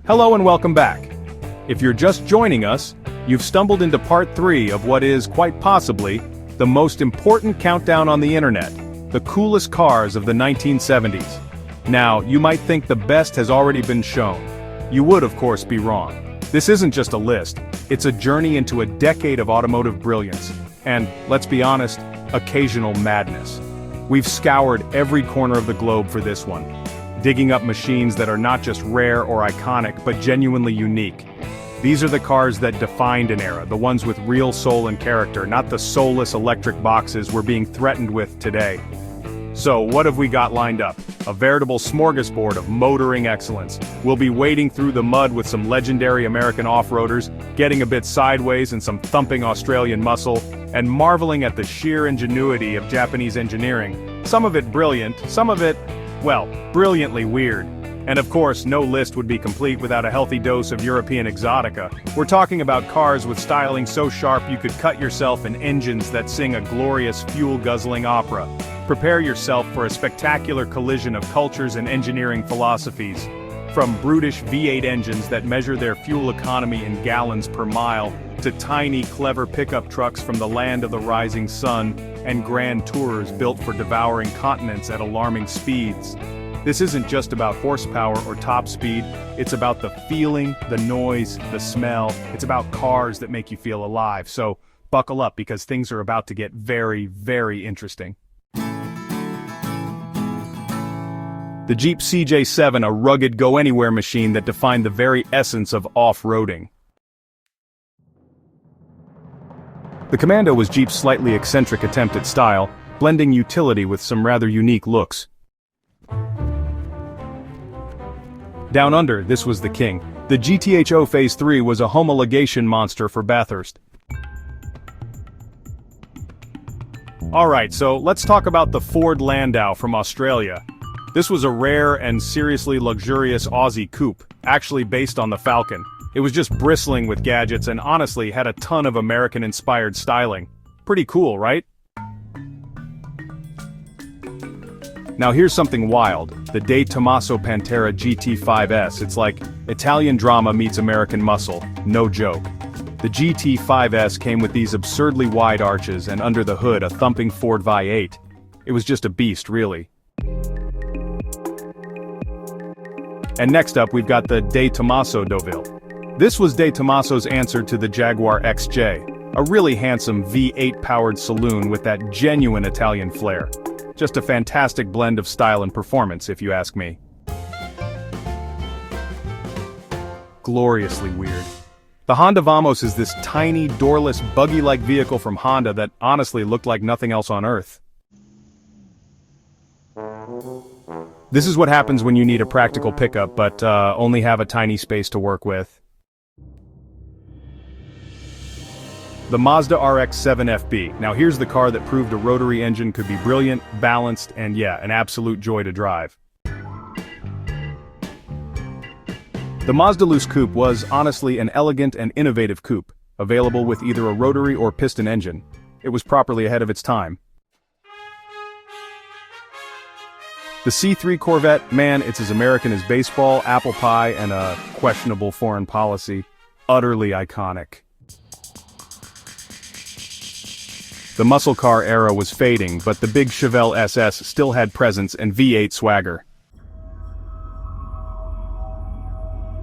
Hello and welcome back. If you're just joining us, you've stumbled into part 3 of what is, quite possibly, the most important countdown on the internet, the coolest cars of the 1970s. Now, you might think the best has already been shown. You would, of course, be wrong. This isn't just a list, it's a journey into a decade of automotive brilliance, and, let's be honest, occasional madness. We've scoured every corner of the globe for this one, digging up machines that are not just rare or iconic, but genuinely unique. These are the cars that defined an era, the ones with real soul and character, not the soulless electric boxes we're being threatened with today. So, what have we got lined up? A veritable smorgasbord of motoring excellence. We'll be wading through the mud with some legendary American off-roaders, getting a bit sideways in some thumping Australian muscle, and marveling at the sheer ingenuity of Japanese engineering. Some of it brilliant, some of it, well, brilliantly weird. And of course, no list would be complete without a healthy dose of European exotica. We're talking about cars with styling so sharp you could cut yourself in engines that sing a glorious fuel-guzzling opera. Prepare yourself for a spectacular collision of cultures and engineering philosophies. From brutish V8 engines that measure their fuel economy in gallons per mile, to tiny, clever pickup trucks from the land of the rising sun, and grand tourers built for devouring continents at alarming speeds. This isn't just about horsepower or top speed, it's about the feeling, the noise, the smell. It's about cars that make you feel alive. So, buckle up because things are about to get very, very interesting. The Jeep CJ7, a rugged go-anywhere machine that defined the very essence of off-roading. The Commando was Jeep's slightly eccentric attempt at style, blending utility with some rather unique looks. Down under, this was the king. The GTHO Phase 3 was a homologation monster for Bathurst. Alright, so let's talk about the Ford Landau from Australia. This was a rare and seriously luxurious Aussie coupe, actually based on the Falcon. It was just bristling with gadgets and honestly had a ton of American-inspired styling. Pretty cool, right? Now here's something wild, the De Tomaso Pantera GT5S. It's like Italian drama meets American muscle, no joke. The GT5S came with these absurdly wide arches and under the hood a thumping Ford V8. It was just a beast, really. And next up we've got the De Tomaso Deauville. This was De Tomaso's answer to the Jaguar XJ, a really handsome V8-powered saloon with that genuine Italian flair. Just a fantastic blend of style and performance, if you ask me. Gloriously weird. The Honda Vamos is this tiny, doorless, buggy-like vehicle from Honda that honestly looked like nothing else on Earth. This is what happens when you need a practical pickup but only have a tiny space to work with. The Mazda RX-7 FB. Now here's the car that proved a rotary engine could be brilliant, balanced, and yeah, an absolute joy to drive. The Mazda Loose Coupe was, honestly, an elegant and innovative coupe, available with either a rotary or piston engine. It was properly ahead of its time. The C3 Corvette, man, it's as American as baseball, apple pie, and a questionable foreign policy. Utterly iconic. The muscle car era was fading, but the big Chevelle SS still had presence and V8 swagger.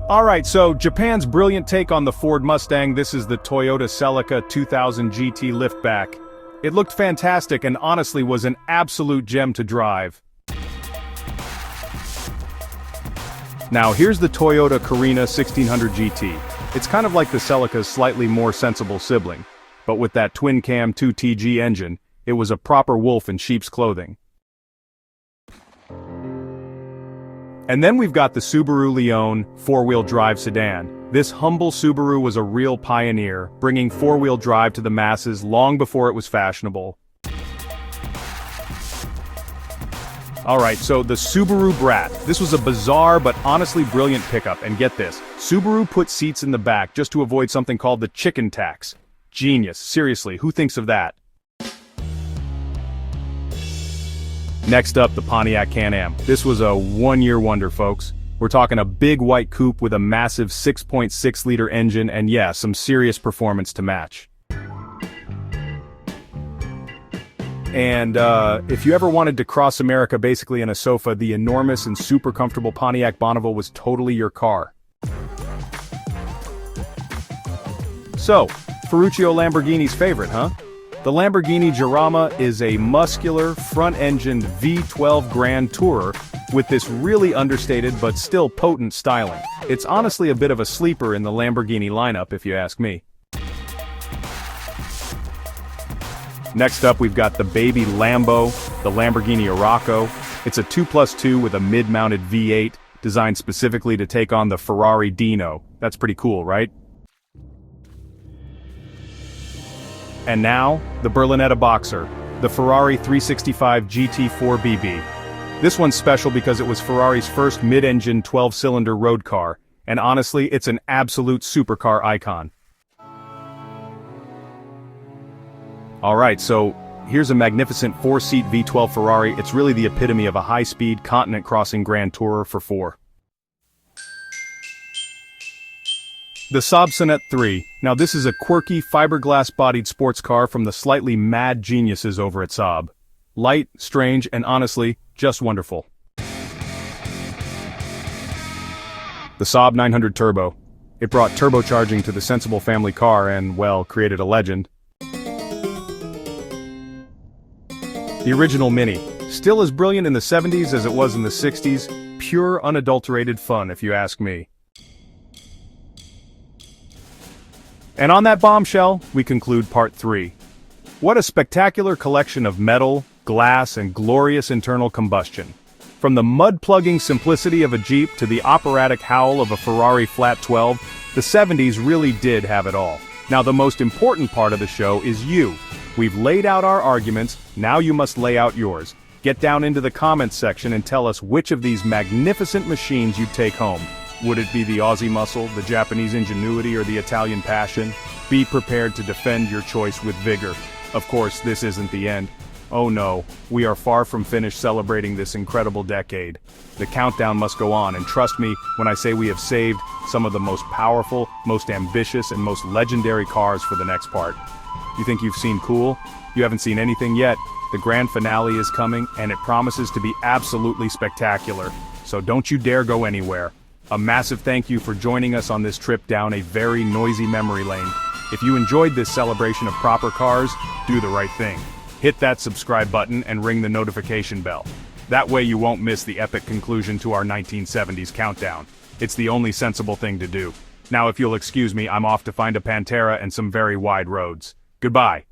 Alright, so Japan's brilliant take on the Ford Mustang. This is the Toyota Celica 2000 GT liftback. It looked fantastic and honestly was an absolute gem to drive. Now here's the Toyota Carina 1600 GT. It's kind of like the Celica's slightly more sensible sibling, but with that twin-cam 2TG engine, it was a proper wolf in sheep's clothing. And then we've got the Subaru Leon four-wheel drive sedan. This humble Subaru was a real pioneer, bringing four-wheel drive to the masses long before it was fashionable. Alright, so the Subaru Brat. This was a bizarre but honestly brilliant pickup, and get this, Subaru put seats in the back just to avoid something called the chicken tax. Genius, seriously, who thinks of that? Next up, the Pontiac Can-Am. This was a one-year wonder, folks. We're talking a big white coupe with a massive 6.6-liter engine and yeah, some serious performance to match. And if you ever wanted to cross America basically in a sofa, the enormous and super comfortable Pontiac Bonneville was totally your car. So, Ferruccio Lamborghini's favorite, huh? The Lamborghini Jarama is a muscular, front-engined V12 Grand Tourer with this really understated but still potent styling. It's honestly a bit of a sleeper in the Lamborghini lineup, if you ask me. Next up, we've got the baby Lambo, the Lamborghini Arauco. It's a 2+2 with a mid-mounted V8, designed specifically to take on the Ferrari Dino. That's pretty cool, right? And now, the Berlinetta Boxer, the Ferrari 365 GT4BB. This one's special because it was Ferrari's first mid-engine 12-cylinder road car, and honestly, it's an absolute supercar icon. Alright, so here's a magnificent 4-seat V12 Ferrari. It's really the epitome of a high-speed, continent-crossing Grand Tourer for four. The Saab Sonnet 3. Now this is a quirky, fiberglass-bodied sports car from the slightly mad geniuses over at Saab. Light, strange, and honestly, just wonderful. The Saab 900 Turbo. It brought turbocharging to the sensible family car and, well, created a legend. The original Mini. Still as brilliant in the 70s as it was in the 60s. Pure, unadulterated fun, if you ask me. And on that bombshell, we conclude part 3. What a spectacular collection of metal, glass, and glorious internal combustion. From the mud-plugging simplicity of a Jeep to the operatic howl of a Ferrari Flat 12, the 70s really did have it all. Now the most important part of the show is you. We've laid out our arguments, now you must lay out yours. Get down into the comments section and tell us which of these magnificent machines you'd take home. Would it be the Aussie muscle, the Japanese ingenuity, or the Italian passion? Be prepared to defend your choice with vigor. Of course, this isn't the end. Oh no, we are far from finished celebrating this incredible decade. The countdown must go on, and trust me when I say we have saved some of the most powerful, most ambitious, and most legendary cars for the next part. You think you've seen cool? You haven't seen anything yet. The grand finale is coming, and it promises to be absolutely spectacular. So don't you dare go anywhere. A massive thank you for joining us on this trip down a very noisy memory lane. If you enjoyed this celebration of proper cars, do the right thing. Hit that subscribe button and ring the notification bell. That way you won't miss the epic conclusion to our 1970s countdown. It's the only sensible thing to do. Now if you'll excuse me, I'm off to find a Pantera and some very wide roads. Goodbye.